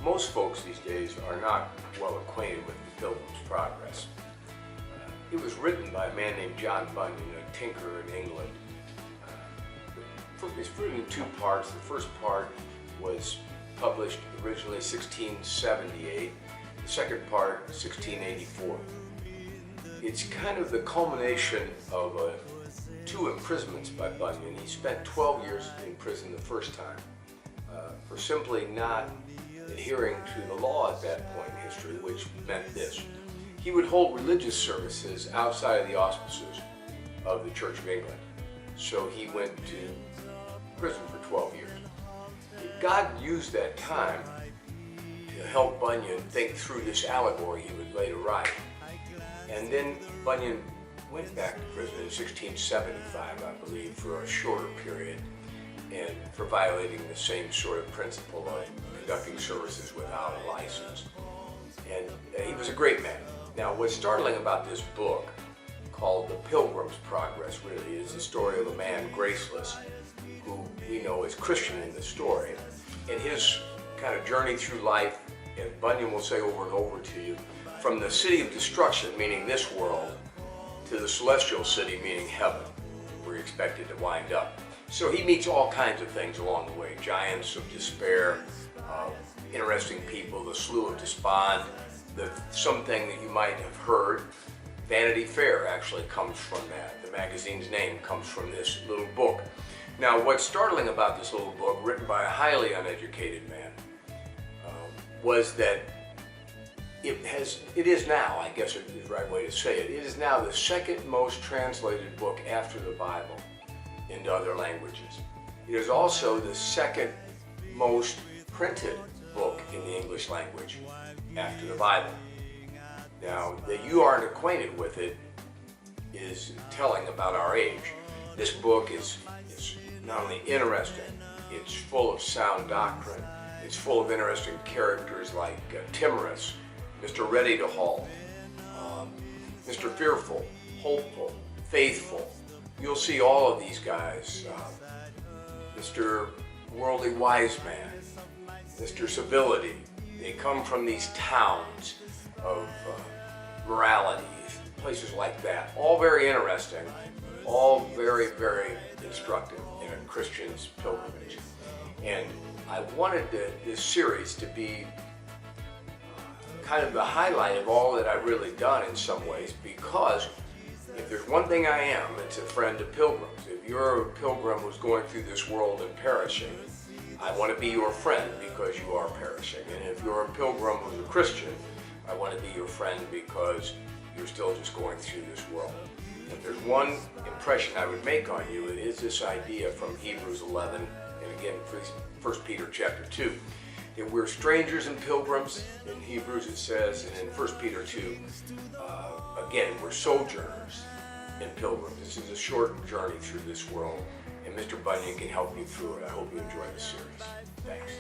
Most folks these days are not well acquainted with the Pilgrim's Progress. It was written by a man named John Bunyan, a tinker in England. It's written in two parts. The first part was published originally 1678, the second part 1684. It's kind of the culmination of two imprisonments by Bunyan. He spent 12 years in prison the first time for simply not adhering to the law at that point in history, which meant this. He would hold religious services outside of the auspices of the Church of England. So he went to prison for 12 years. God used that time to help Bunyan think through this allegory he would later write. And then Bunyan went back to prison in 1675, I believe, for a shorter period, and for violating the same sort of principle of conducting services without a license. And he was a great man. Now, what's startling about this book, called The Pilgrim's Progress, really is the story of a man, Graceless, who we know is Christian in the story, and his kind of journey through life, as Bunyan will say over and over to you, from the city of destruction, meaning this world, to the celestial city, meaning heaven, where he expected to wind up. So he meets all kinds of things along the way, giants of despair, interesting people, the Slough of Despond, something that you might have heard, Vanity Fair actually comes from that. The magazine's name comes from this little book. Now, what's startling about this little book, written by a highly uneducated man, was that it is now, I guess is the right way to say it, it is now the second most translated book after the Bible into other languages. It is also the second most printed book in the English language after the Bible. Now, that you aren't acquainted with it is telling about our age. This book is not only interesting, it's full of sound doctrine. It's full of interesting characters like Timorous, Mr. Ready to Halt, Mr. Fearful, Hopeful, Faithful. You'll see all of these guys. Mr. Worldly Wise Man, Mr. Civility. They come from these towns of morality, places like that. All very interesting, all very, very instructive in a Christian's pilgrimage. And I wanted this series to be kind of the highlight of all that I've really done in some ways, because if there's one thing I am, it's a friend of pilgrims. If you're a pilgrim who's going through this world and perishing, I want to be your friend because you are perishing. And if you're a pilgrim who's a Christian, I want to be your friend because you're still just going through this world. If there's one impression I would make on you, it is this idea from Hebrews 11, and again, 1 Peter chapter 2, that we're strangers and pilgrims. In Hebrews it says, and in 1 Peter 2, again, we're sojourners and pilgrims. This is a short journey through this world, and Mr. Bunyan can help you through it. I hope you enjoy the series. Thanks.